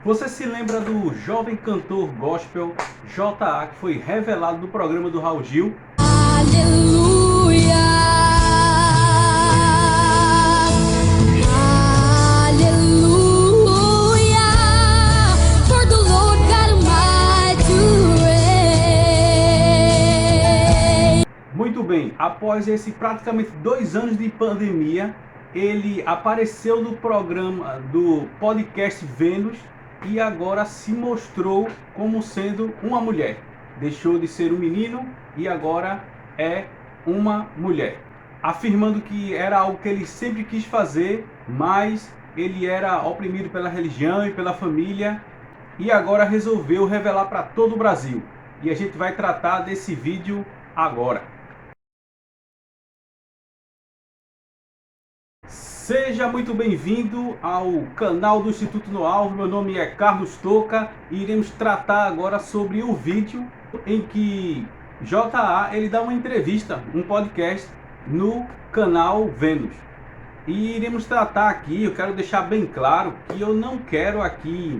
Você se lembra do jovem cantor gospel J.A., que foi revelado no programa do Raul Gil? Aleluia, aleluia, for the Lord God Almighty reign. Muito bem, após esse praticamente 2 anos de pandemia, ele apareceu no programa do podcast Vênus e agora se mostrou como sendo uma mulher. Deixou de ser um menino e agora é uma mulher, afirmando que era algo que ele sempre quis fazer, mas ele era oprimido pela religião e pela família e agora resolveu revelar para todo o Brasil. E a gente vai tratar desse vídeo agora. Seja muito bem-vindo ao canal do Instituto No Alvo. Meu nome é Carlos Toca e iremos tratar agora sobre o vídeo em que J.A. ele dá uma entrevista, um podcast no canal Vênus. E iremos tratar aqui, eu quero deixar bem claro que eu não quero aqui,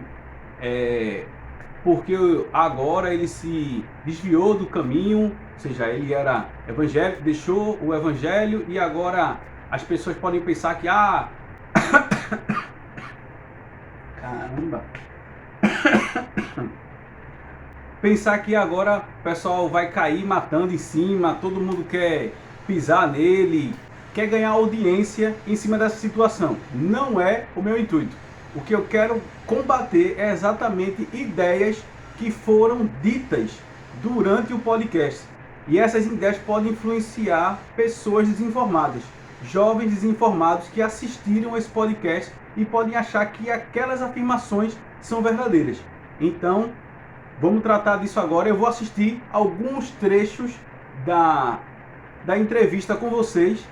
porque agora ele se desviou do caminho, ou seja, ele era evangélico, deixou o evangelho e agora as pessoas podem pensar que, caramba, pensar que agora o pessoal vai cair matando em cima, todo mundo quer pisar nele, quer ganhar audiência em cima dessa situação. Não é o meu intuito. O que eu quero combater é exatamente ideias que foram ditas durante o podcast. E essas ideias podem influenciar pessoas desinformadas, jovens desinformados que assistiram esse podcast e podem achar que aquelas afirmações são verdadeiras. Então, vamos tratar disso agora. Eu vou assistir alguns trechos da entrevista com vocês,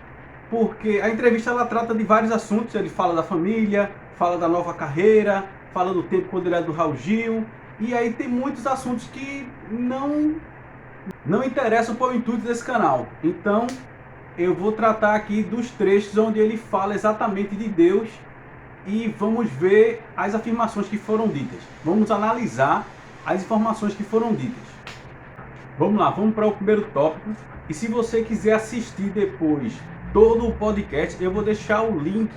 porque a entrevista ela trata de vários assuntos. Ele fala da família, fala da nova carreira, fala do tempo quando ele era do Raul Gil, e aí tem muitos assuntos que não interessam para o intuito desse canal. Então, eu vou tratar aqui dos trechos onde ele fala exatamente de Deus e vamos ver as afirmações que foram ditas. Vamos analisar as informações que foram ditas. Vamos lá, vamos para o primeiro tópico. E se você quiser assistir depois todo o podcast, eu vou deixar o link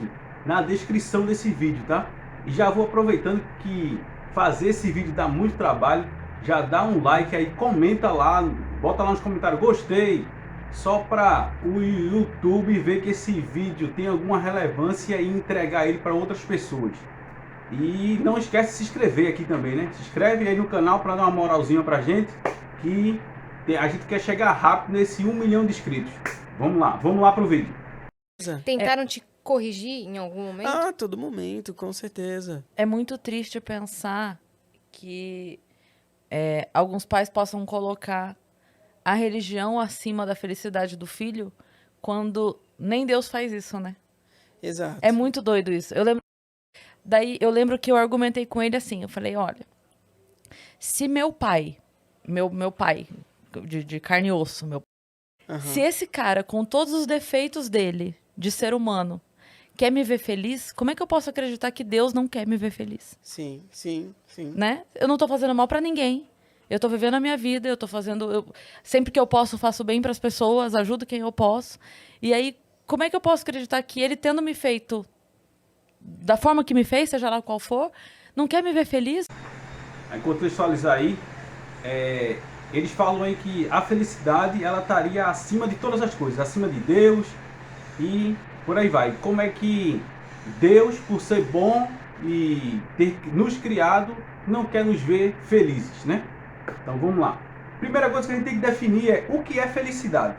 na descrição desse vídeo, tá? E já vou aproveitando que fazer esse vídeo dá muito trabalho, já dá um like aí, comenta lá, bota lá nos comentários, gostei, só para o YouTube ver que esse vídeo tem alguma relevância e entregar ele para outras pessoas. E não esquece de se inscrever aqui também, né? Se inscreve aí no canal para dar uma moralzinha pra gente, que a gente quer chegar rápido nesse 1 milhão de inscritos. Vamos lá pro vídeo. Tentaram te corrigir em algum momento? Ah, todo momento, com certeza. É muito triste pensar que alguns pais possam colocar a religião acima da felicidade do filho, quando nem Deus faz isso, né? Exato. É muito doido isso. Eu lembro que eu argumentei com ele assim, eu falei, olha, se meu pai, meu pai de carne e osso, se esse cara, com todos os defeitos dele, de ser humano, quer me ver feliz, como é que eu posso acreditar que Deus não quer me ver feliz? Sim. Né? Eu não tô fazendo mal pra ninguém. Eu tô vivendo a minha vida, eu tô fazendo... sempre que eu posso, faço bem pras pessoas, ajudo quem eu posso. E aí, como é que eu posso acreditar que ele, tendo me feito da forma que me fez, seja lá qual for, não quer me ver feliz? Aí, contextualizar aí, eles falam aí que a felicidade ela estaria acima de todas as coisas, acima de Deus e por aí vai. Como é que Deus, por ser bom e ter nos criado, não quer nos ver felizes, né? Então vamos lá. Primeira coisa que a gente tem que definir é o que é felicidade.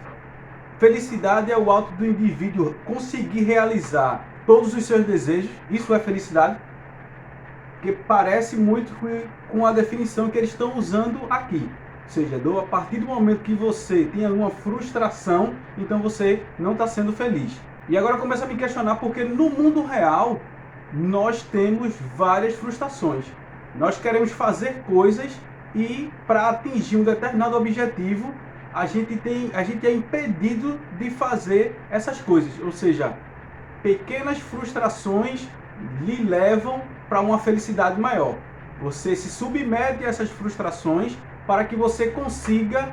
Felicidade é o ato do indivíduo conseguir realizar todos os seus desejos. Isso é felicidade. Porque parece muito com a definição que eles estão usando aqui. Ou seja, a partir do momento que você tem alguma frustração, então você não está sendo feliz. E agora começa a me questionar porque no mundo real nós temos várias frustrações. Nós queremos fazer coisas e para atingir um determinado objetivo, a gente é impedido de fazer essas coisas. Ou seja, pequenas frustrações lhe levam para uma felicidade maior. Você se submete a essas frustrações para que você consiga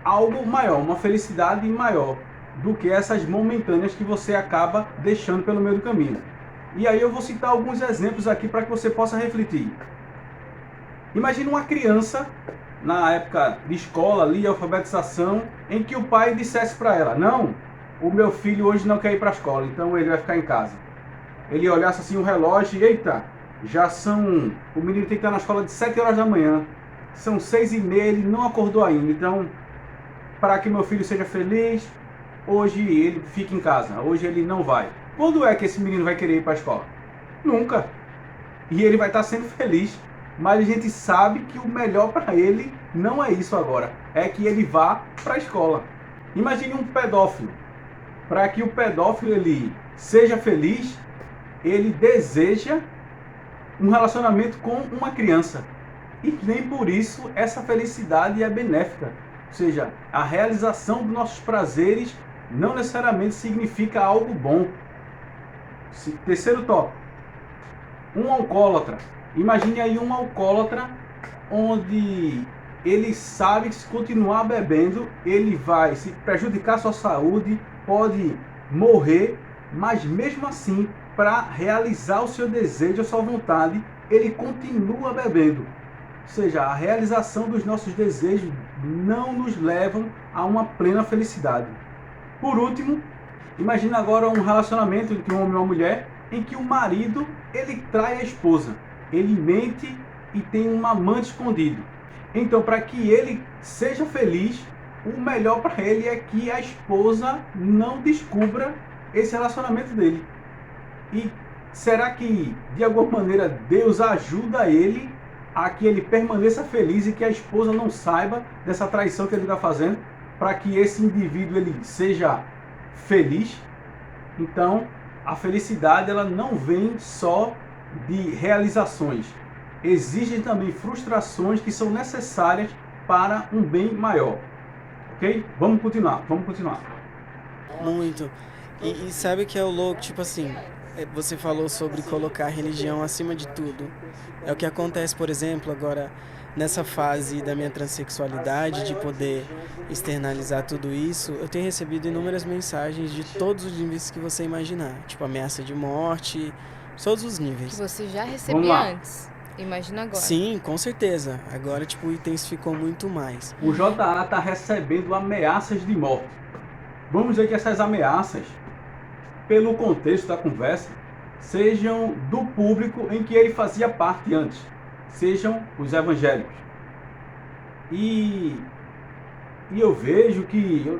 algo maior, uma felicidade maior do que essas momentâneas que você acaba deixando pelo meio do caminho. E aí eu vou citar alguns exemplos aqui para que você possa refletir. Imagine uma criança, na época de escola, ali, alfabetização, em que o pai dissesse para ela: não, o meu filho hoje não quer ir para a escola, então ele vai ficar em casa. Ele olhasse assim o relógio e, eita, o menino tem que estar na escola de 7 horas da manhã, são 6h30, ele não acordou ainda, então, para que meu filho seja feliz, hoje ele fica em casa, hoje ele não vai. Quando é que esse menino vai querer ir para a escola? Nunca. E ele vai estar sendo feliz, mas a gente sabe que o melhor para ele não é isso agora, é que ele vá para a escola. Imagine um pedófilo. Para que o pedófilo ele seja feliz, ele deseja um relacionamento com uma criança. E nem por isso essa felicidade é benéfica. Ou seja, a realização dos nossos prazeres não necessariamente significa algo bom. Terceiro tópico. Um alcoólatra. Imagine aí um alcoólatra onde ele sabe que se continuar bebendo, ele vai se prejudicar a sua saúde, pode morrer, mas mesmo assim, para realizar o seu desejo, a sua vontade, ele continua bebendo. Ou seja, a realização dos nossos desejos não nos levam a uma plena felicidade. Por último, imagina agora um relacionamento entre um homem e uma mulher em que o marido ele trai a esposa, ele mente e tem um amante escondido. Então, para que ele seja feliz, o melhor para ele é que a esposa não descubra esse relacionamento dele. E será que, de alguma maneira, Deus ajuda ele a que ele permaneça feliz e que a esposa não saiba dessa traição que ele está fazendo, para que esse indivíduo ele seja feliz? Então, a felicidade ela não vem só de realizações. Existem também frustrações que são necessárias para um bem maior. Ok? Vamos continuar. Muito. E sabe o que é o louco? Tipo assim, você falou sobre colocar a religião acima de tudo. É o que acontece, por exemplo, agora nessa fase da minha transexualidade, de poder externalizar tudo isso. Eu tenho recebido inúmeras mensagens de todos os níveis que você imaginar. Tipo, ameaça de morte, todos os níveis. Que você já recebia antes. Imagina agora. Sim, com certeza. Agora, tipo, intensificou muito mais. O JA está recebendo ameaças de morte. Vamos dizer que essas ameaças, pelo contexto da conversa, sejam do público em que ele fazia parte antes. Sejam os evangélicos. E eu vejo que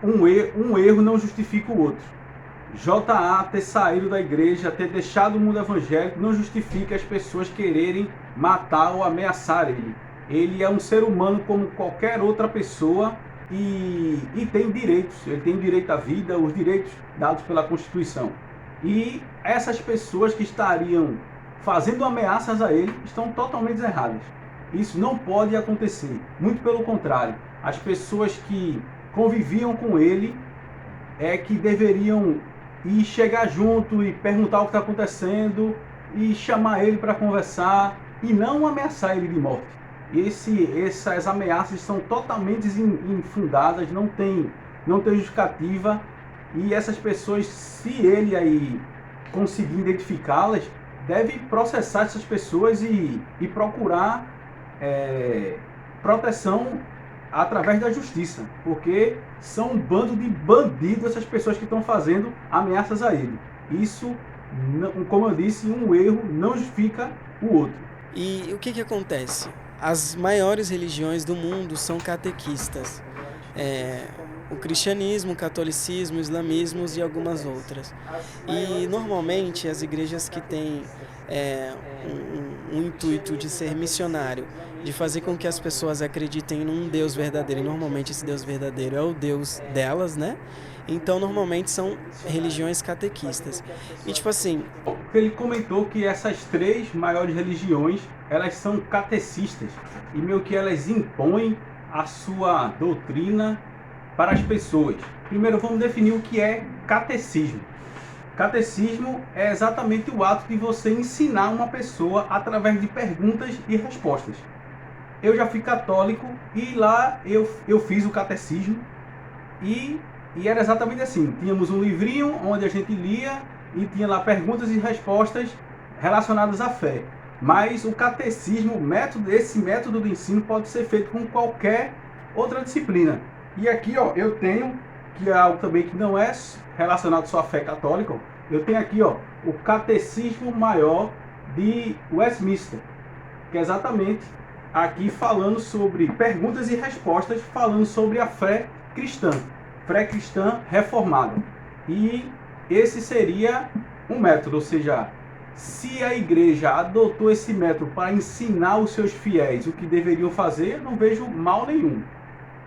um erro não justifica o outro. JA ter saído da igreja, ter deixado o mundo evangélico, não justifica as pessoas quererem matar ou ameaçar ele. Ele é um ser humano como qualquer outra pessoa e tem direitos. Ele tem direito à vida, os direitos dados pela Constituição. E essas pessoas que estariam fazendo ameaças a ele estão totalmente erradas. Isso não pode acontecer. Muito pelo contrário. As pessoas que conviviam com ele é que deveriam ir chegar junto e perguntar o que está acontecendo e chamar ele para conversar e não ameaçar ele de morte. Essas ameaças são totalmente infundadas, não tem justificativa, e essas pessoas, se ele aí conseguir identificá-las, deve processar essas pessoas e procurar proteção através da justiça, porque são um bando de bandidos essas pessoas que estão fazendo ameaças a ele. Isso, como eu disse, um erro não justifica o outro. E o que acontece? As maiores religiões do mundo são catequistas. O cristianismo, o catolicismo, o islamismo e algumas outras. E normalmente as igrejas que têm um intuito de ser missionário, de fazer com que as pessoas acreditem num Deus verdadeiro, e normalmente esse Deus verdadeiro é o Deus delas, né? Então normalmente são religiões catequistas. E tipo assim... Ele comentou que essas 3 maiores religiões, elas são catecistas, e meio que elas impõem a sua doutrina para as pessoas. Primeiro vamos definir o que é catecismo. Catecismo é exatamente o ato de você ensinar uma pessoa através de perguntas e respostas. Eu já fui católico e lá eu fiz o catecismo e era exatamente assim. Tínhamos um livrinho onde a gente lia e tinha lá perguntas e respostas relacionadas à fé. Mas o catecismo, esse método de ensino pode ser feito com qualquer outra disciplina. E aqui, ó, eu tenho, que é algo também que não é relacionado só à fé católica, eu tenho aqui, ó, o Catecismo Maior de Westminster, que é exatamente aqui falando sobre perguntas e respostas, falando sobre a fé cristã reformada. E esse seria um método, ou seja, se a igreja adotou esse método para ensinar os seus fiéis o que deveriam fazer, eu não vejo mal nenhum.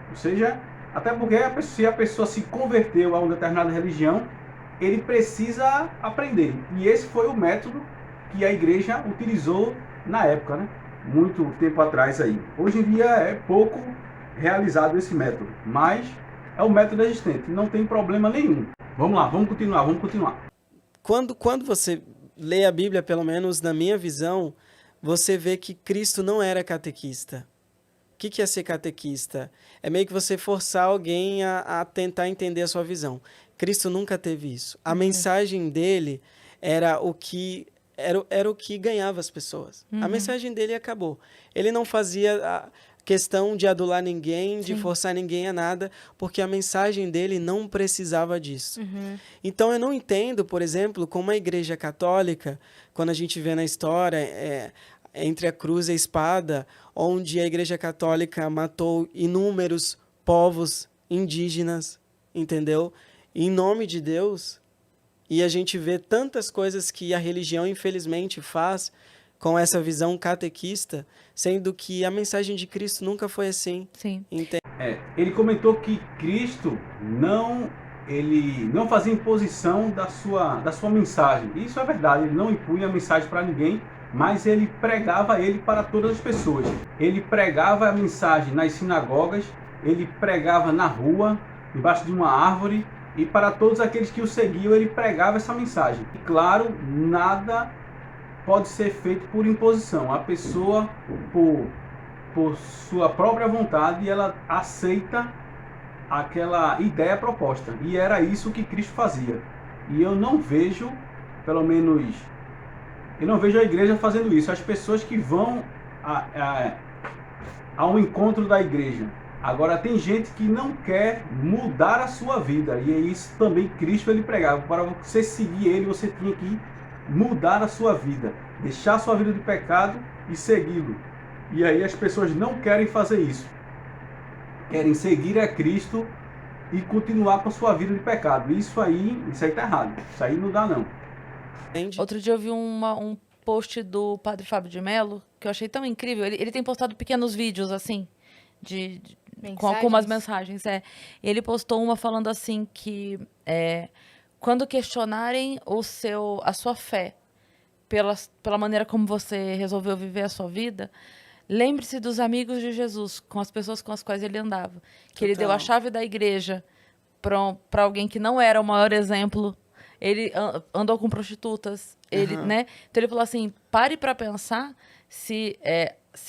Ou seja, até porque se a pessoa se converteu a uma determinada religião, ele precisa aprender. E esse foi o método que a igreja utilizou na época, né? Muito tempo atrás aí. Hoje em dia é pouco realizado esse método, mas é o método existente, não tem problema nenhum. Vamos lá, vamos continuar. Quando você lê a Bíblia, pelo menos na minha visão, você vê que Cristo não era catequista. O que é ser catequista? É meio que você forçar alguém a tentar entender a sua visão. Cristo nunca teve isso. A mensagem dele era o que ganhava as pessoas. A mensagem dele acabou. Ele não fazia a questão de adular ninguém, de forçar ninguém a nada, porque a mensagem dele não precisava disso. Então eu não entendo, por exemplo, como a Igreja Católica, quando a gente vê na história, entre a cruz e a espada, onde a Igreja Católica matou inúmeros povos indígenas, entendeu? Em nome de Deus, e a gente vê tantas coisas que a religião, infelizmente, faz com essa visão catequista, sendo que a mensagem de Cristo nunca foi assim. Sim. Ele comentou que Cristo ele não fazia imposição da sua mensagem. Isso é verdade, ele não impunha a mensagem para ninguém, mas ele pregava ele para todas as pessoas. Ele pregava a mensagem nas sinagogas, ele pregava na rua, embaixo de uma árvore, e para todos aqueles que o seguiam, ele pregava essa mensagem. E claro, nada pode ser feito por imposição. A pessoa, por sua própria vontade, ela aceita aquela ideia proposta. E era isso que Cristo fazia. E eu não vejo, pelo menos, eu não vejo a igreja fazendo isso. As pessoas que vão ao encontro da igreja. Agora, tem gente que não quer mudar a sua vida. E é isso também Cristo ele pregava. Para você seguir ele, você tinha que mudar a sua vida. Deixar a sua vida de pecado e segui-lo. E aí as pessoas não querem fazer isso. Querem seguir a Cristo e continuar com a sua vida de pecado. Isso aí tá errado. Isso aí não dá, não. Outro dia eu vi um post do Padre Fábio de Mello, que eu achei tão incrível. Ele tem postado pequenos vídeos, assim, com algumas mensagens. Ele postou uma falando assim que quando questionarem a sua fé pela maneira como você resolveu viver a sua vida, lembre-se dos amigos de Jesus, com as pessoas com as quais ele andava. Que ele deu a chave da igreja para alguém que não era o maior exemplo. Ele andou com prostitutas. Né? Então ele falou assim, pare para pensar se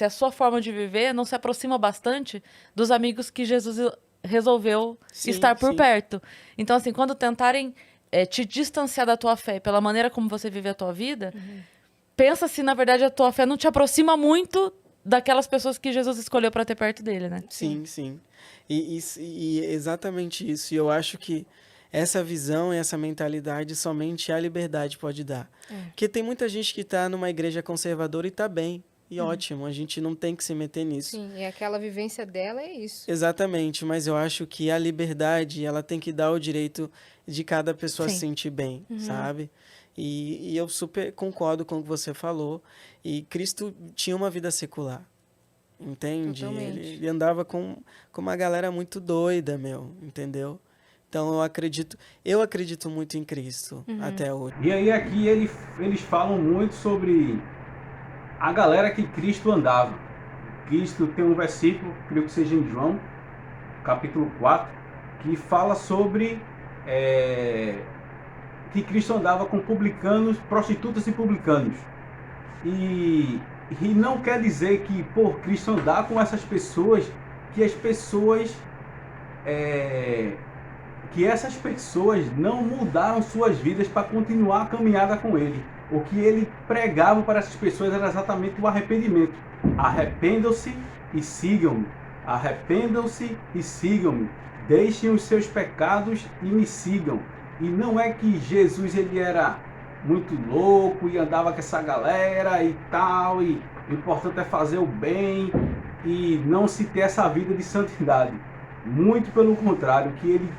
a sua forma de viver não se aproxima bastante dos amigos que Jesus resolveu estar por perto. Então, assim, quando tentarem te distanciar da tua fé pela maneira como você vive a tua vida, pensa se, na verdade, a tua fé não te aproxima muito daquelas pessoas que Jesus escolheu para ter perto dele, né? Sim. E exatamente isso. E eu acho que essa visão e essa mentalidade somente a liberdade pode dar. Porque tem muita gente que está numa igreja conservadora e está bem. E ótimo, a gente não tem que se meter nisso. Sim, e aquela vivência dela é isso. Exatamente, mas eu acho que a liberdade, ela tem que dar o direito de cada pessoa se sentir bem, sabe? E eu super concordo com o que você falou. E Cristo tinha uma vida secular, entende? Ele andava com uma galera muito doida, entendeu? Então eu acredito muito em Cristo até hoje. E aí aqui eles falam muito sobre a galera que Cristo andava. Cristo tem um versículo, creio que seja em João, capítulo 4, que fala sobre que Cristo andava com publicanos, prostitutas e publicanos. E não quer dizer que por Cristo andar com essas pessoas, que essas pessoas não mudaram suas vidas para continuar a caminhada com ele. O que ele pregava para essas pessoas era exatamente o arrependimento. Arrependam-se e sigam-me. Arrependam-se e sigam-me. Deixem os seus pecados e me sigam. E não é que Jesus ele era muito louco e andava com essa galera e tal, e o importante é fazer o bem e não se ter essa vida de santidade. Muito pelo contrário, o que ele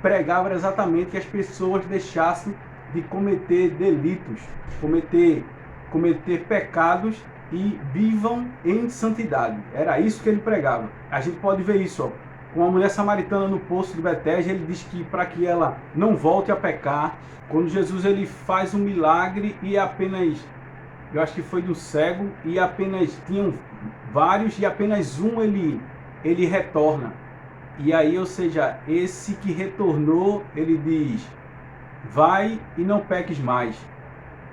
pregava era exatamente que as pessoas deixassem de cometer delitos, cometer pecados e vivam em santidade. Era isso que ele pregava. A gente pode ver isso, ó. Com a mulher samaritana no poço de Betesda, ele diz que para que ela não volte a pecar, quando Jesus ele faz um milagre e apenas, eu acho que foi do cego, e apenas tinham vários e apenas um ele retorna. E aí, ou seja, esse que retornou, ele diz, vai e não peques mais.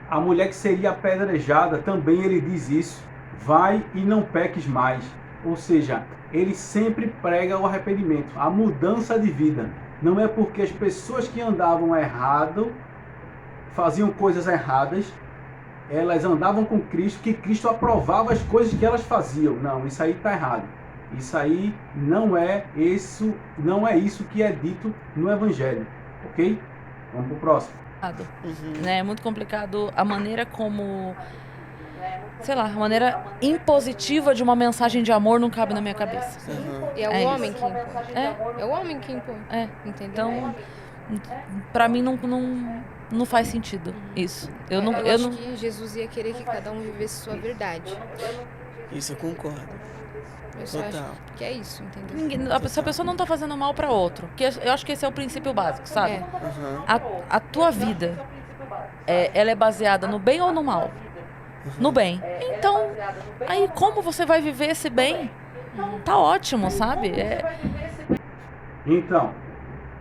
A mulher que seria apedrejada, também ele diz isso, vai e não peques mais. Ou seja, ele sempre prega o arrependimento, a mudança de vida. Não é porque as pessoas que andavam errado, faziam coisas erradas, elas andavam com Cristo, que Cristo aprovava as coisas que elas faziam. Não, isso aí está errado. Isso aí não é isso que é dito no Evangelho. Ok? Vamos para o próximo. É muito complicado a maneira como... Sei lá, a maneira impositiva de uma mensagem de amor não cabe na minha cabeça. E é o homem que impõe. É o homem que impõe. Entendeu? Então, pra mim não faz sentido isso. Eu acho que Jesus ia querer que cada um vivesse sua verdade. Isso eu concordo. Eu só acho que é isso, entendeu? Se a pessoa não tá fazendo mal pra outro, que eu acho que esse é o princípio básico, sabe? A tua vida, ela é baseada no bem ou no mal? No bem. Então, aí como você vai viver esse bem? Tá ótimo, sabe? Então,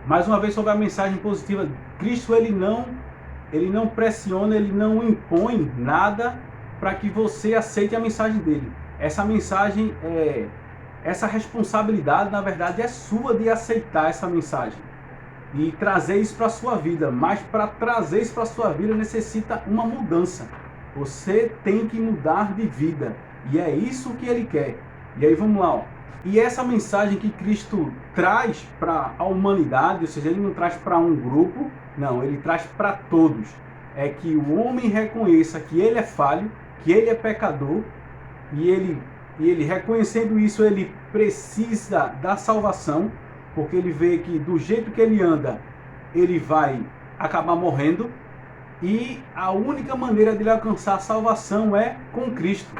mais uma vez sobre a mensagem positiva, Cristo ele não pressiona, ele não impõe nada para que você aceite a mensagem dele. Essa mensagem, essa responsabilidade, na verdade, é sua de aceitar essa mensagem e trazer isso para a sua vida. Mas para trazer isso para a sua vida necessita uma mudança. Você tem que mudar de vida. E é isso que ele quer. E aí vamos lá. Ó. E essa mensagem que Cristo traz para a humanidade, ou seja, ele não traz para um grupo, não, ele traz para todos. É que o homem reconheça que ele é falho, que ele é pecador, e ele reconhecendo isso, ele precisa da salvação, porque ele vê que do jeito que ele anda, ele vai acabar morrendo. E a única maneira de ele alcançar a salvação é com Cristo.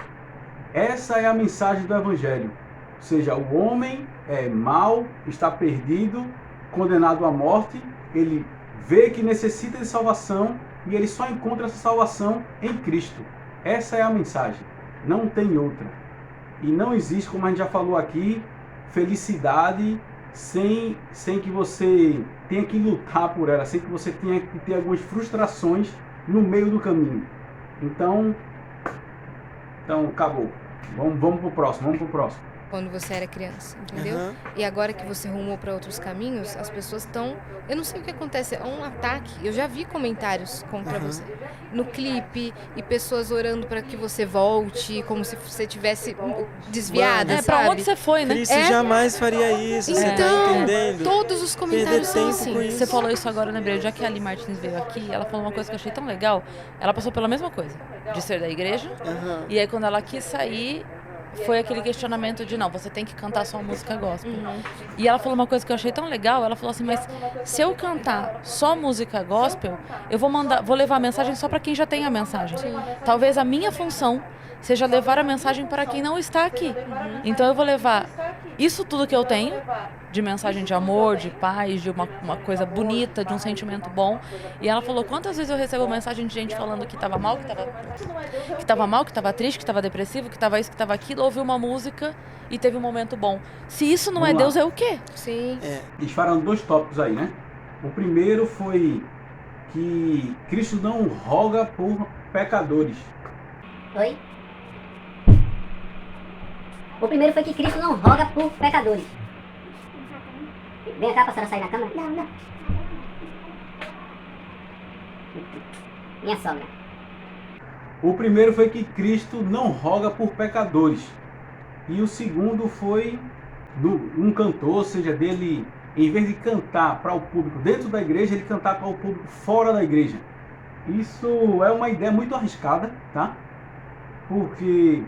Essa é a mensagem do Evangelho. Ou seja, o homem é mau, está perdido, condenado à morte. Ele vê que necessita de salvação e ele só encontra essa salvação em Cristo. Essa é a mensagem. Não tem outra. E não existe, como a gente já falou aqui, felicidade sem que você tenha que lutar por ela, sem que você tenha que ter algumas frustrações no meio do caminho. Então acabou. Vamos pro próximo. Quando você era criança, entendeu? E agora que você rumou para outros caminhos, as pessoas estão... Eu não sei o que acontece, é um ataque. Eu já vi comentários contra você. No clipe, e pessoas orando para que você volte, como se você tivesse desviada, sabe? Pra onde você foi, né? Cristo jamais faria isso, você tá entendendo? Todos os comentários são assim. Você falou isso agora, eu lembrei. Já que a Ali Martins veio aqui, ela falou uma coisa que eu achei tão legal. Ela passou pela mesma coisa, de ser da igreja. E aí, quando ela quis sair... Foi aquele questionamento de, não, você tem que cantar só música gospel. E ela falou uma coisa que eu achei tão legal, ela falou assim, mas se eu cantar só música gospel, eu vou levar a mensagem só para quem já tem a mensagem. Talvez a minha função seja levar a mensagem para quem não está aqui. Então eu vou levar isso tudo que eu tenho, de mensagem de amor, de paz, de uma coisa bonita, de um sentimento bom. E ela falou, quantas vezes eu recebo mensagem de gente falando que estava mal, que estava triste, que estava depressivo, que estava isso, que estava aquilo, ouviu uma música e teve um momento bom. Se isso não é Deus, é o quê? Sim. Eles falaram 2 tópicos aí, né? O primeiro foi que Cristo não roga por pecadores? Oi? O primeiro foi que Cristo não roga por pecadores. Vem cá pra senhora sair da cama? Não. Minha sogra. O primeiro foi que Cristo não roga por pecadores. E o segundo foi um cantor, seja dele, em vez de cantar para o público dentro da igreja, ele cantar para o público fora da igreja. Isso é uma ideia muito arriscada, tá? Porque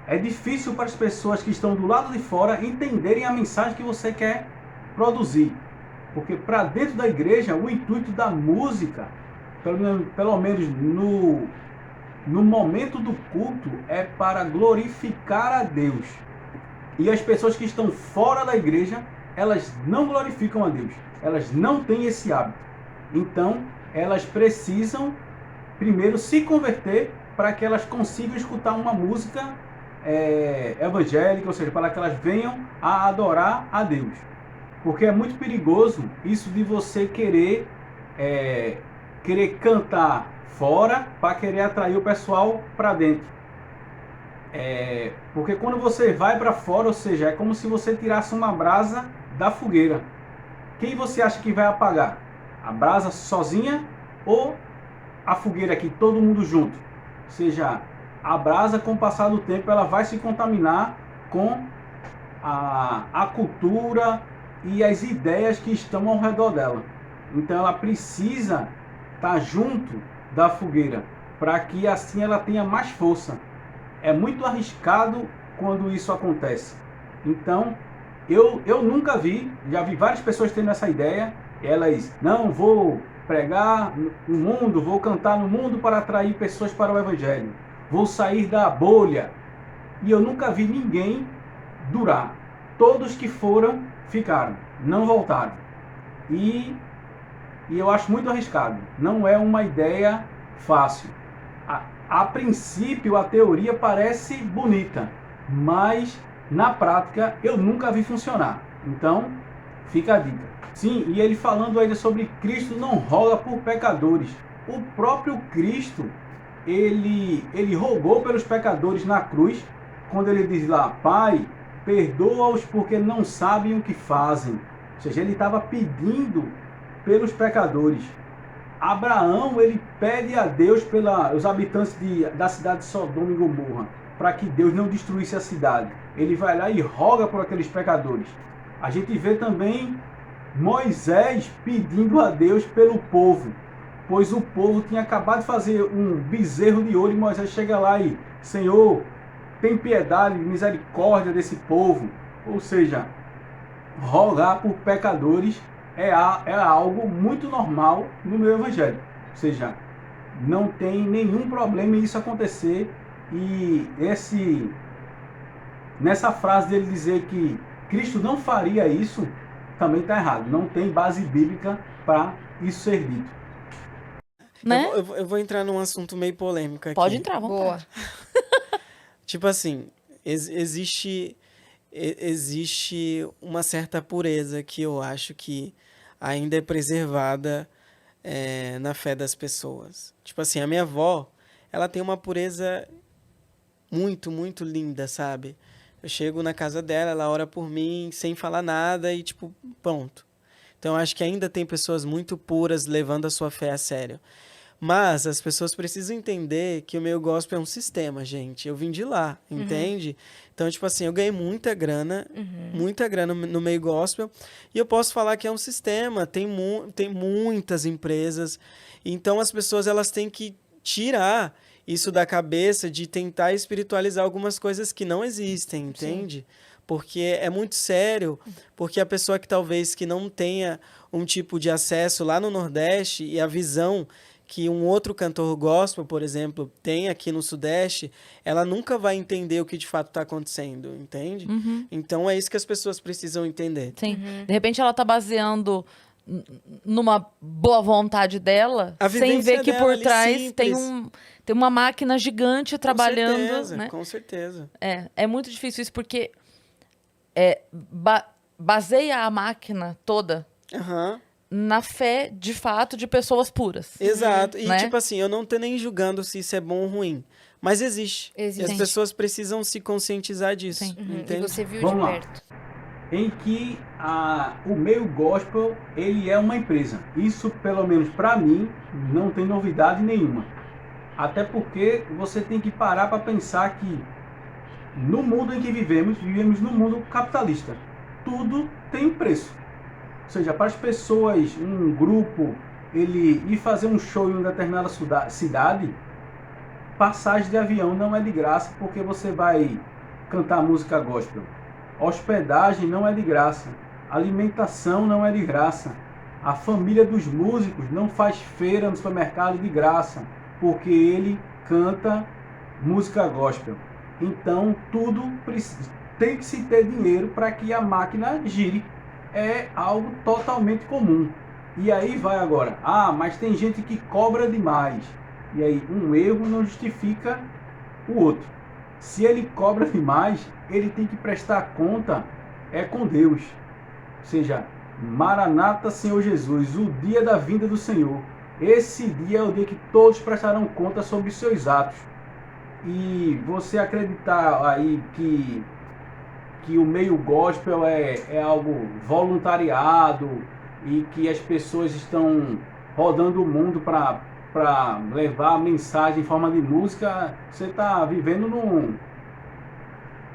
é difícil para as pessoas que estão do lado de fora entenderem a mensagem que você quer produzir. Porque para dentro da igreja, o intuito da música, pelo menos no momento do culto, é para glorificar a Deus. E as pessoas que estão fora da igreja, elas não glorificam a Deus. Elas não têm esse hábito. Então, elas precisam primeiro se converter para que elas consigam escutar uma música evangélica, ou seja, para que elas venham a adorar a Deus. Porque é muito perigoso isso de você querer cantar fora para querer atrair o pessoal para dentro. Porque quando você vai para fora, ou seja, é como se você tirasse uma brasa da fogueira. Quem você acha que vai apagar? A brasa sozinha ou a fogueira aqui, todo mundo junto? Ou seja, a brasa, com o passar do tempo, ela vai se contaminar com a cultura e as ideias que estão ao redor dela. Então ela precisa estar junto da fogueira, para que assim ela tenha mais força. É muito arriscado quando isso acontece. Então, eu nunca vi, já vi várias pessoas tendo essa ideia. Elas, não, vou pregar no mundo, vou cantar no mundo para atrair pessoas para o evangelho. Vou sair da bolha. E eu nunca vi ninguém durar. Todos que foram, ficaram, não voltaram. E eu acho muito arriscado. Não é uma ideia fácil. A princípio, a teoria parece bonita, mas na prática eu nunca vi funcionar. Então, fica a dica. Sim, e ele falando ainda sobre Cristo não roga por pecadores. O próprio Cristo, ele rogou pelos pecadores na cruz, quando ele diz lá, Pai, perdoa-os porque não sabem o que fazem. Ou seja, ele estava pedindo pelos pecadores. Abraão, ele pede a Deus pelos habitantes da cidade de Sodoma e Gomorra, para que Deus não destruísse a cidade. Ele vai lá e roga por aqueles pecadores. A gente vê também Moisés pedindo a Deus pelo povo, pois o povo tinha acabado de fazer um bezerro de ouro e Moisés chega lá e, Senhor, tem piedade, misericórdia desse povo. Ou seja, rogar por pecadores é algo muito normal no meu evangelho. Ou seja, não tem nenhum problema em isso acontecer. E nessa frase dele dizer que Cristo não faria isso, também está errado. Não tem base bíblica para isso ser dito. Né? Eu vou entrar num assunto meio polêmico aqui. Pode entrar, vamos Boa. Tipo assim, existe uma certa pureza que eu acho que ainda é preservada na fé das pessoas. Tipo assim, a minha avó, ela tem uma pureza muito, muito linda, sabe? Eu chego na casa dela, ela ora por mim sem falar nada e tipo, pronto. Então eu acho que ainda tem pessoas muito puras levando a sua fé a sério. Mas as pessoas precisam entender que o meio gospel é um sistema, gente. Eu vim de lá, entende? Então, tipo assim, eu ganhei muita grana no meio gospel. E eu posso falar que é um sistema. Tem muitas empresas. Então, as pessoas elas têm que tirar isso da cabeça de tentar espiritualizar algumas coisas que não existem, entende? Sim. Porque é muito sério, porque a pessoa que talvez que não tenha um tipo de acesso lá no Nordeste e a visão que um outro cantor gospel, por exemplo, tem aqui no Sudeste, ela nunca vai entender o que de fato está acontecendo, entende? Então é isso que as pessoas precisam entender. Sim. De repente ela está baseando numa boa vontade dela, sem ver que por trás tem uma máquina gigante trabalhando. Com certeza, né? Com certeza. É muito difícil isso, porque baseia a máquina toda na fé, de fato, de pessoas puras. Exato. E, Né? tipo assim, eu não tô nem julgando se isso é bom ou ruim. Mas existe. Existe. E as pessoas precisam se conscientizar disso. Sim. E Entende? você viu Vamos de lá. perto. Em que o meio gospel ele é uma empresa. Isso, pelo menos para mim, não tem novidade nenhuma. Até porque você tem que parar para pensar que no mundo em que vivemos num mundo capitalista. Tudo tem preço. Ou seja, para as pessoas, um grupo, ele ir fazer um show em uma determinada cidade, passagem de avião não é de graça porque você vai cantar música gospel. Hospedagem não é de graça. Alimentação não é de graça. A família dos músicos não faz feira no supermercado de graça, porque ele canta música gospel. Então, tudo tem que se ter dinheiro para que a máquina gire. É algo totalmente comum. E aí vai agora, mas tem gente que cobra demais. E aí, um erro não justifica o outro. Se ele cobra demais, ele tem que prestar conta com Deus. Ou seja, Maranata, Senhor Jesus, o dia da vinda do Senhor. Esse dia é o dia que todos prestarão conta sobre os seus atos. E você acreditar aí que o meio gospel é algo voluntariado e que as pessoas estão rodando o mundo para levar a mensagem em forma de música, você está vivendo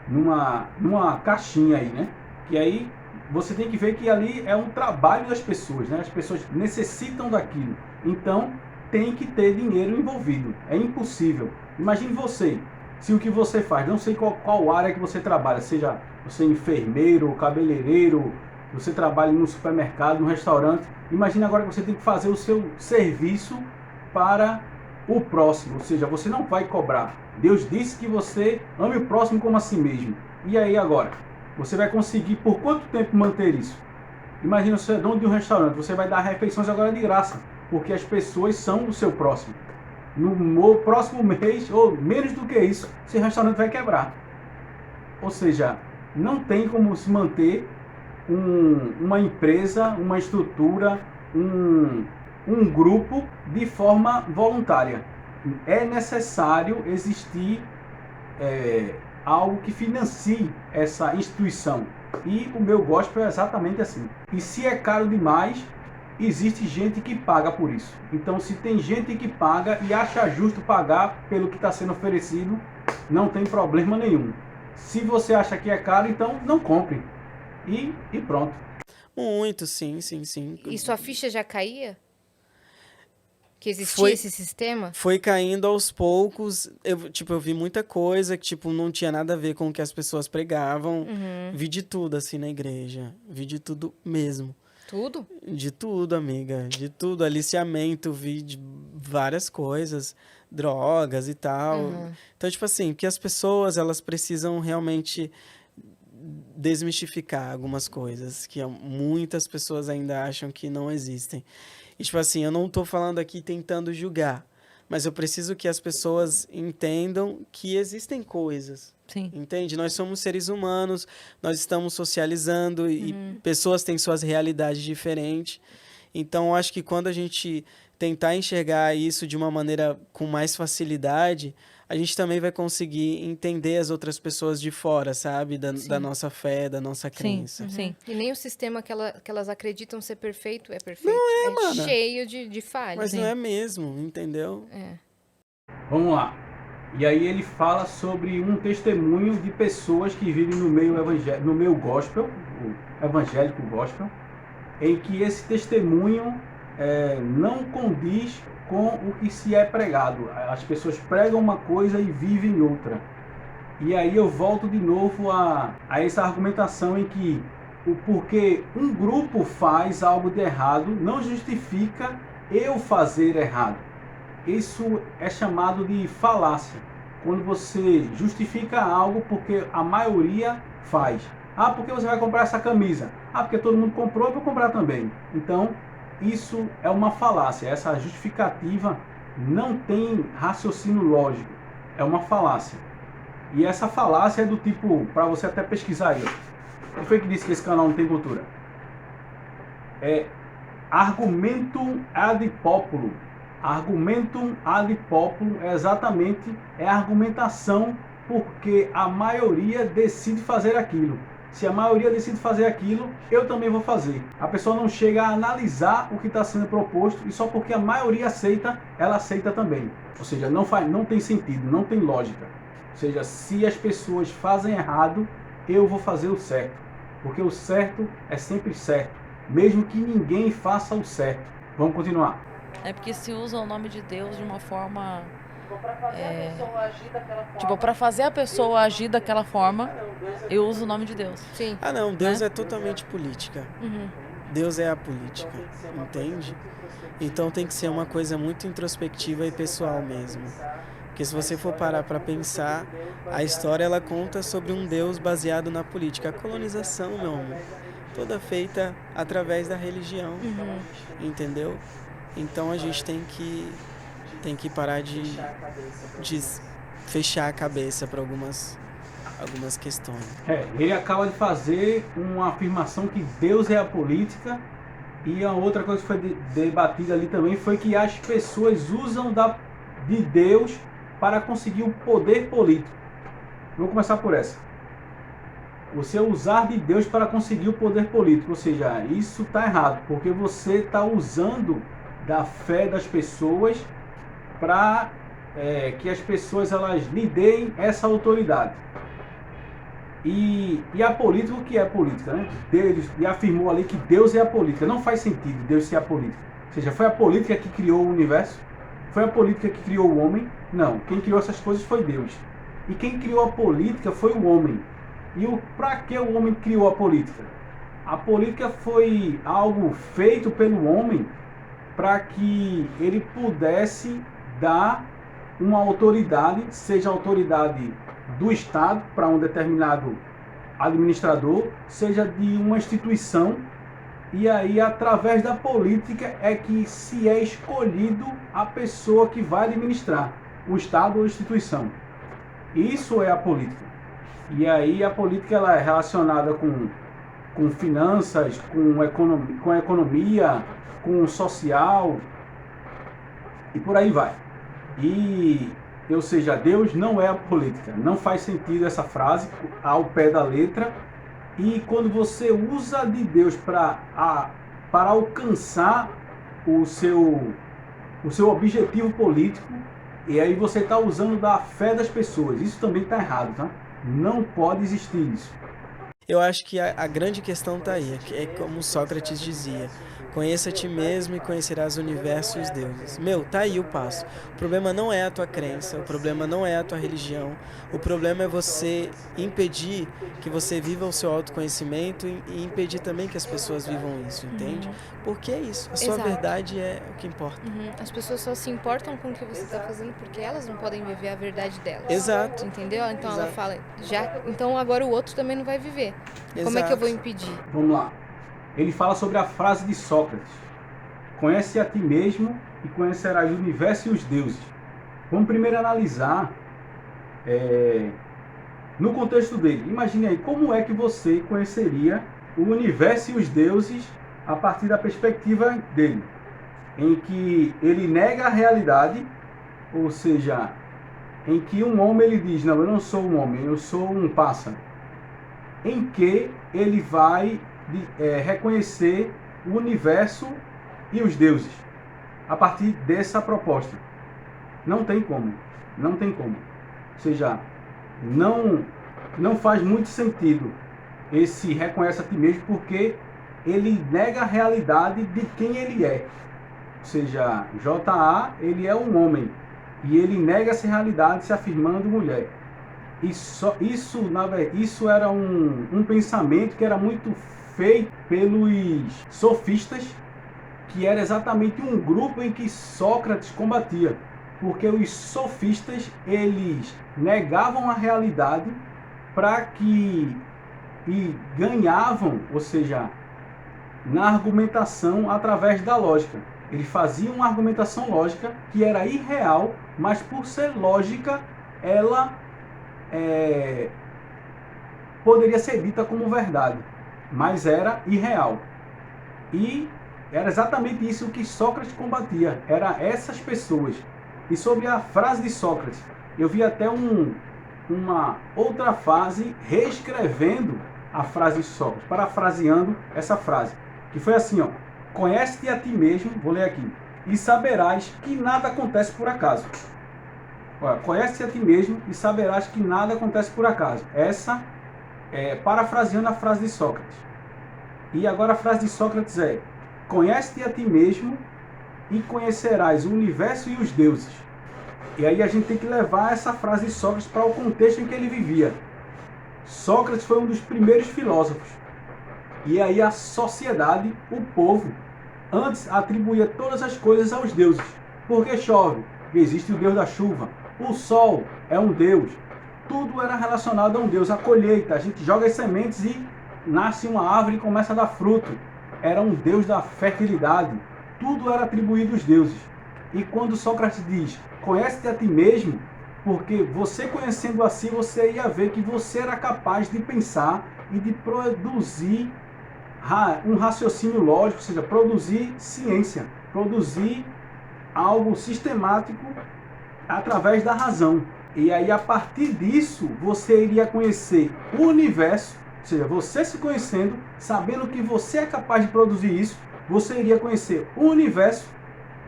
numa caixinha aí, né? E aí você tem que ver que ali é um trabalho das pessoas, né? As pessoas necessitam daquilo. Então tem que ter dinheiro envolvido. É impossível. Imagine você, se o que você faz, não sei qual área que você trabalha, seja você enfermeiro, cabeleireiro, você trabalha no supermercado, no restaurante. Imagine agora que você tem que fazer o seu serviço para o próximo, ou seja, você não vai cobrar. Deus disse que você ame o próximo como a si mesmo. E aí agora? Você vai conseguir por quanto tempo manter isso? Imagina você é dono de um restaurante, você vai dar refeições agora de graça, porque as pessoas são o seu próximo. No próximo mês, ou menos do que isso, esse restaurante vai quebrar. Ou seja, não tem como se manter uma empresa, uma estrutura, um grupo de forma voluntária. É necessário existir algo que financie essa instituição. E o meu gospel é exatamente assim. E se é caro demais, existe gente que paga por isso. Então, se tem gente que paga e acha justo pagar pelo que está sendo oferecido, não tem problema nenhum. Se você acha que é caro, então não compre. E pronto. Muito, sim. E sua ficha já caía? Que existia esse sistema? Foi caindo aos poucos. Eu vi muita coisa que, não tinha nada a ver com o que as pessoas pregavam. Vi de tudo, assim, na igreja. Vi de tudo mesmo. Tudo? De tudo, amiga. De tudo. Aliciamento, vi de várias coisas. Drogas e tal. Então, porque as pessoas, elas precisam realmente desmistificar algumas coisas que muitas pessoas ainda acham que não existem. E, eu não tô falando aqui tentando julgar, mas eu preciso que as pessoas entendam que existem coisas. Sim. Entende? Nós somos seres humanos, nós estamos socializando e pessoas têm suas realidades diferentes. Então, eu acho que quando a gente tentar enxergar isso de uma maneira com mais facilidade, a gente também vai conseguir entender as outras pessoas de fora, sabe? Da nossa fé, da nossa crença. Sim. E nem o sistema que elas acreditam ser perfeito é perfeito. Não é, mana. Cheio de falhas. Mas não é mesmo, entendeu? É. Vamos lá. E aí ele fala sobre um testemunho de pessoas que vivem no meio gospel, o evangélico gospel, em que esse testemunho não condiz com o que se é pregado. As pessoas pregam uma coisa e vivem outra. E aí eu volto de novo a essa argumentação em que porque um grupo faz algo de errado não justifica eu fazer errado. Isso é chamado de falácia. Quando você justifica algo porque a maioria faz. Por que você vai comprar essa camisa? Porque todo mundo comprou, eu vou comprar também. Então, isso é uma falácia. Essa justificativa não tem raciocínio lógico. É uma falácia. E essa falácia é do tipo, para você até pesquisar aí. Quem foi que disse que esse canal não tem cultura? argumentum ad populum. Argumentum ad populum é exatamente a argumentação porque a maioria decide fazer aquilo. Se a maioria decide fazer aquilo, eu também vou fazer. A pessoa não chega a analisar o que está sendo proposto e só porque a maioria aceita, ela aceita também. Ou seja, não tem sentido, não tem lógica. Ou seja, se as pessoas fazem errado, eu vou fazer o certo. Porque o certo é sempre certo, mesmo que ninguém faça o certo. Vamos continuar. É porque se usa o nome de Deus de uma forma... Tipo, pra fazer a pessoa agir daquela forma, eu uso o nome de Deus. Sim. Ah, não, Deus é totalmente política. Deus é a política, entende? Então tem que ser uma coisa muito introspectiva e pessoal mesmo. Porque se você for parar para pensar, a história ela conta sobre um Deus baseado na política. A colonização, meu amor, toda feita através da religião, entendeu? Então a gente tem que parar de fechar a cabeça para algumas questões. Ele acaba de fazer uma afirmação que Deus é a política, e a outra coisa que foi debatida ali também foi que as pessoas usam de Deus para conseguir o poder político. Vou começar por essa. Você usar de Deus para conseguir o poder político, ou seja, isso está errado, porque você está usando da fé das pessoas para que as pessoas elas lhe deem essa autoridade. E a política, o que é política, né? Deus afirmou ali que Deus é a política. Não faz sentido Deus ser a política. Ou seja, foi a política que criou o universo? Foi a política que criou o homem? Não. Quem criou essas coisas foi Deus. E quem criou a política foi o homem. E para que o homem criou a política? A política foi algo feito pelo homem para que ele pudesse dar uma autoridade, seja a autoridade do Estado para um determinado administrador, seja de uma instituição, e aí através da política é que se é escolhido a pessoa que vai administrar o Estado ou a instituição. Isso é a política. E aí a política ela é relacionada com finanças, com economia, com social e por aí vai. Ou seja, Deus não é a política. Não faz sentido essa frase ao pé da letra. E quando você usa de Deus para alcançar o seu objetivo político, e aí você está usando da fé das pessoas. Isso também está errado, tá? Não pode existir isso. Eu acho que a grande questão está aí, é como Sócrates dizia: conheça a ti mesmo e conhecerás o universo e os deuses. Tá aí o passo. O problema não é a tua crença, o problema não é a tua religião, o problema é você impedir que você viva o seu autoconhecimento e impedir também que as pessoas vivam isso, entende? Porque é isso, a sua verdade é o que importa. As pessoas só se importam com o que você está fazendo porque elas não podem viver a verdade delas. Exato. Entendeu? Então Exato. ela fala, então agora o outro também não vai viver. Exato. Como é que eu vou impedir? Vamos lá. Ele fala sobre a frase de Sócrates: conhece a ti mesmo e conhecerás o universo e os deuses. Vamos primeiro analisar no contexto dele. Imagine aí, como é que você conheceria o universo e os deuses a partir da perspectiva dele, em que ele nega a realidade, ou seja, em que um homem ele diz, não, eu não sou um homem, eu sou um pássaro, em que ele vai reconhecer o universo e os deuses a partir dessa proposta. Não tem como. Ou seja, não faz muito sentido esse reconhece a ti mesmo, porque ele nega a realidade de quem ele é. Ou seja, J.A. ele é um homem e ele nega essa realidade se afirmando mulher. Isso era um pensamento que era muito feito pelos sofistas, que era exatamente um grupo em que Sócrates combatia, porque os sofistas eles negavam a realidade e ganhavam, ou seja, na argumentação através da lógica. Eles faziam uma argumentação lógica que era irreal, mas por ser lógica, ela poderia ser dita como verdade, mas era irreal. E Era exatamente isso que Sócrates combatia, era essas pessoas. E sobre a frase de Sócrates, eu vi até uma outra fase reescrevendo a frase de Sócrates, parafraseando essa frase, que foi assim, ó: conhece-te a ti mesmo, vou ler aqui, e saberás que nada acontece por acaso. Olha, conhece-te a ti mesmo e saberás que nada acontece por acaso. Essa é parafraseando a frase de Sócrates. E agora a frase de Sócrates é: conhece-te a ti mesmo e conhecerás o universo e os deuses. E aí a gente tem que levar essa frase de Sócrates para o contexto em que ele vivia. Sócrates foi um dos primeiros filósofos. E aí a sociedade, o povo, antes atribuía todas as coisas aos deuses. Porque chove, existe o deus da chuva. O sol é um deus. Tudo era relacionado a um deus. A colheita, a gente joga as sementes e nasce uma árvore e começa a dar fruto. Era um deus da fertilidade. Tudo era atribuído aos deuses. E quando Sócrates diz: conhece-te a ti mesmo, porque você conhecendo a si, você ia ver que você era capaz de pensar e de produzir um raciocínio lógico, ou seja, produzir ciência, produzir algo sistemático através da razão. E aí, a partir disso, você iria conhecer o universo, ou seja, você se conhecendo, sabendo que você é capaz de produzir isso, você iria conhecer o universo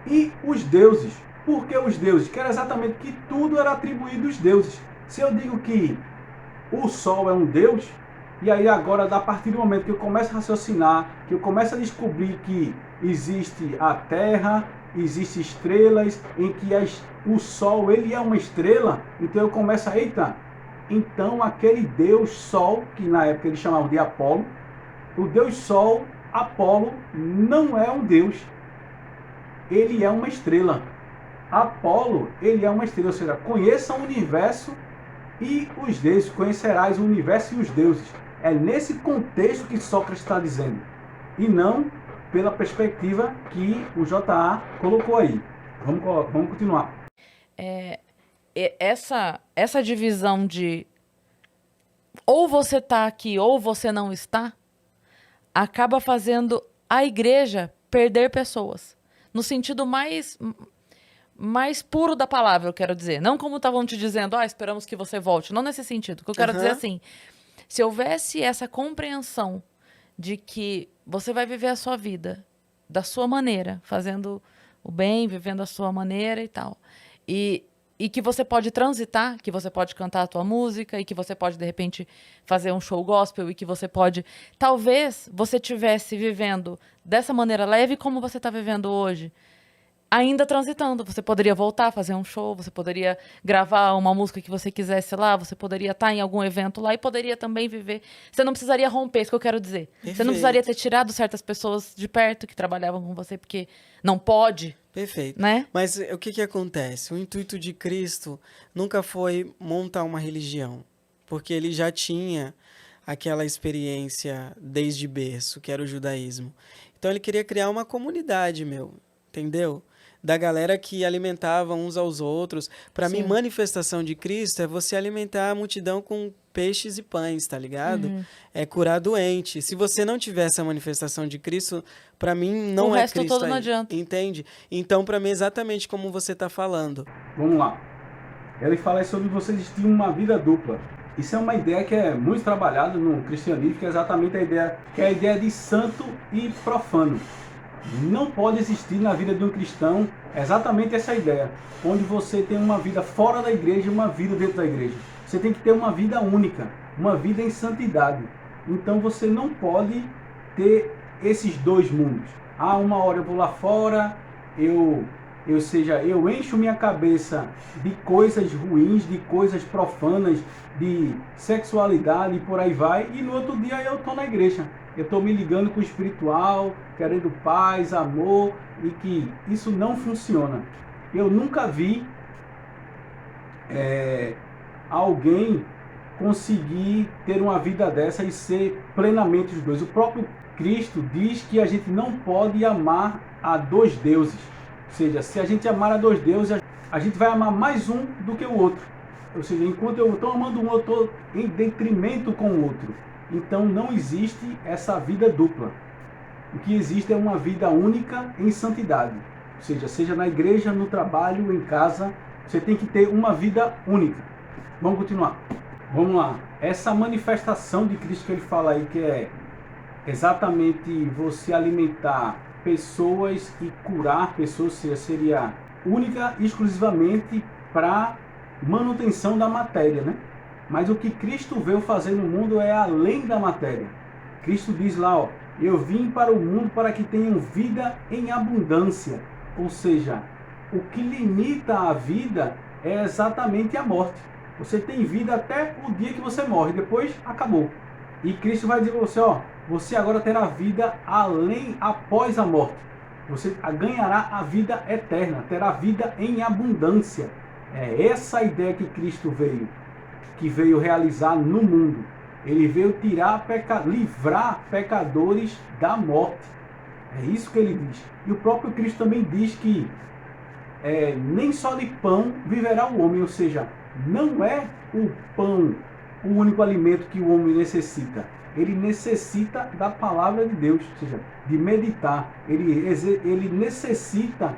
e os deuses. Por que os deuses? Que era exatamente que tudo era atribuído aos deuses. Se eu digo que o sol é um deus, e aí agora, a partir do momento que eu começo a raciocinar, que eu começo a descobrir que existe a Terra, existem estrelas, em que o sol ele é uma estrela, então eu começo a, eita, então aquele deus sol, que na época eles chamavam de Apolo, o deus sol, Apolo, não é um deus, ele é uma estrela. Apolo, ele é uma estrela, ou seja, conheça o universo e os deuses, conhecerás o universo e os deuses. É nesse contexto que Sócrates está dizendo, e não pela perspectiva que o J.A. colocou aí. Vamos continuar. Essa divisão de ou você está aqui ou você não está, acaba fazendo a igreja perder pessoas. No sentido mais puro da palavra, eu quero dizer. Não como estavam te dizendo, esperamos que você volte. Não nesse sentido. O que eu quero dizer assim, se houvesse essa compreensão de que você vai viver a sua vida da sua maneira, fazendo o bem, vivendo a sua maneira e tal. E que você pode transitar, que você pode cantar a tua música, e que você pode, de repente, fazer um show gospel, e que você pode... Talvez você estivesse vivendo dessa maneira leve como você está vivendo hoje, ainda transitando. Você poderia voltar a fazer um show, você poderia gravar uma música que você quisesse lá, você poderia estar em algum evento lá e poderia também viver. Você não precisaria romper, isso que eu quero dizer. Perfeito. Você não precisaria ter tirado certas pessoas de perto que trabalhavam com você, porque não pode. Perfeito. Né? Mas o que acontece? O intuito de Cristo nunca foi montar uma religião, porque ele já tinha aquela experiência desde berço, que era o judaísmo. Então ele queria criar uma comunidade, entendeu? Da galera que alimentava uns aos outros. Para mim, manifestação de Cristo é você alimentar a multidão com peixes e pães, tá ligado? Uhum. É curar doente. Se você não tiver essa manifestação de Cristo, para mim não é Cristo. O resto todo não adianta. Entende? Então, para mim, é exatamente como você tá falando. Vamos lá. Ele fala sobre você existir uma vida dupla. Isso é uma ideia que é muito trabalhada no cristianismo, que é exatamente a ideia de santo e profano. Não pode existir na vida de um cristão exatamente essa ideia, onde você tem uma vida fora da igreja e uma vida dentro da igreja. Você tem que ter uma vida única, uma vida em santidade. Então você não pode ter esses dois mundos. Uma hora eu vou lá fora, eu encho minha cabeça de coisas ruins, de coisas profanas, de sexualidade e por aí vai, e no outro dia eu estou na igreja. Eu estou me ligando com o espiritual, querendo paz, amor, e que isso não funciona. Eu nunca vi alguém conseguir ter uma vida dessa e ser plenamente os dois. O próprio Cristo diz que a gente não pode amar a dois deuses. Ou seja, se a gente amar a dois deuses, a gente vai amar mais um do que o outro. Ou seja, enquanto eu estou amando um, eu estou em detrimento com o outro. Então não existe essa vida dupla. O que existe é uma vida única em santidade. Ou seja na igreja, no trabalho, em casa, você tem que ter uma vida única. Vamos continuar. Vamos lá. Essa manifestação de Cristo que ele fala aí, que é exatamente você alimentar pessoas e curar pessoas, seria única e exclusivamente para manutenção da matéria, né? Mas o que Cristo veio fazer no mundo é além da matéria. Cristo diz lá, ó, eu vim para o mundo para que tenham vida em abundância. Ou seja, o que limita a vida é exatamente a morte. Você tem vida até o dia que você morre, depois acabou. E Cristo vai dizer para você, ó, você agora terá vida após a morte. Você ganhará a vida eterna, terá vida em abundância. É essa a ideia que Cristo veio realizar no mundo. Ele veio livrar pecadores da morte. É isso que ele diz. E o próprio Cristo também diz que nem só de pão viverá o homem, ou seja, não é o pão o único alimento que o homem necessita. Ele necessita da palavra de Deus, ou seja, de meditar. Ele necessita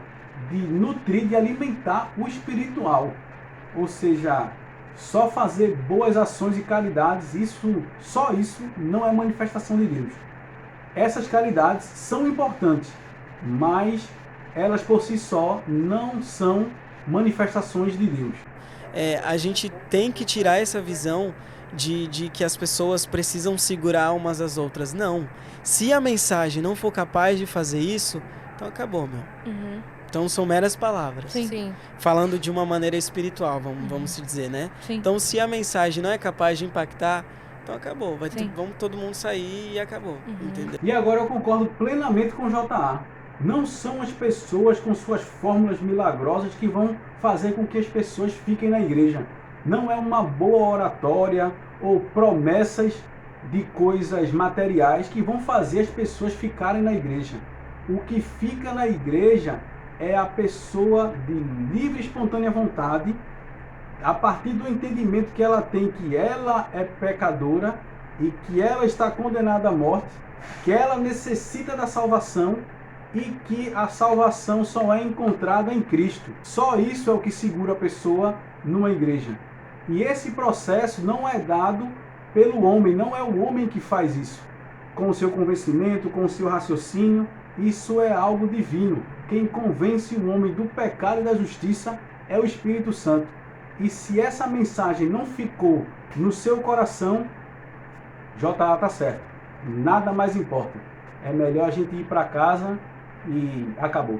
de nutrir, de alimentar o espiritual. Ou seja, só fazer boas ações e caridades, só isso não é manifestação de Deus. Essas caridades são importantes, mas elas por si só não são manifestações de Deus. A gente tem que tirar essa visão de que as pessoas precisam segurar umas às outras. Não. Se a mensagem não for capaz de fazer isso, então acabou, meu. Uhum. Então são meras palavras. Sim. Falando de uma maneira espiritual, vamos se dizer, né? Sim. Então se a mensagem não é capaz de impactar, então acabou. Vamos todo mundo sair e acabou. Entendeu? E agora eu concordo plenamente com o JA. Não são as pessoas com suas fórmulas milagrosas que vão fazer com que as pessoas fiquem na igreja. Não é uma boa oratória ou promessas de coisas materiais que vão fazer as pessoas ficarem na igreja. O que fica na igreja é a pessoa de livre e espontânea vontade, a partir do entendimento que ela tem que ela é pecadora e que ela está condenada à morte, que ela necessita da salvação e que a salvação só é encontrada em Cristo. Só isso é o que segura a pessoa numa igreja. E esse processo não é dado pelo homem, não é o homem que faz isso. Com o seu convencimento, com o seu raciocínio, isso é algo divino. Quem convence o homem do pecado e da justiça é o Espírito Santo. E se essa mensagem não ficou no seu coração, JA está certo. Nada mais importa. É melhor a gente ir para casa e acabou.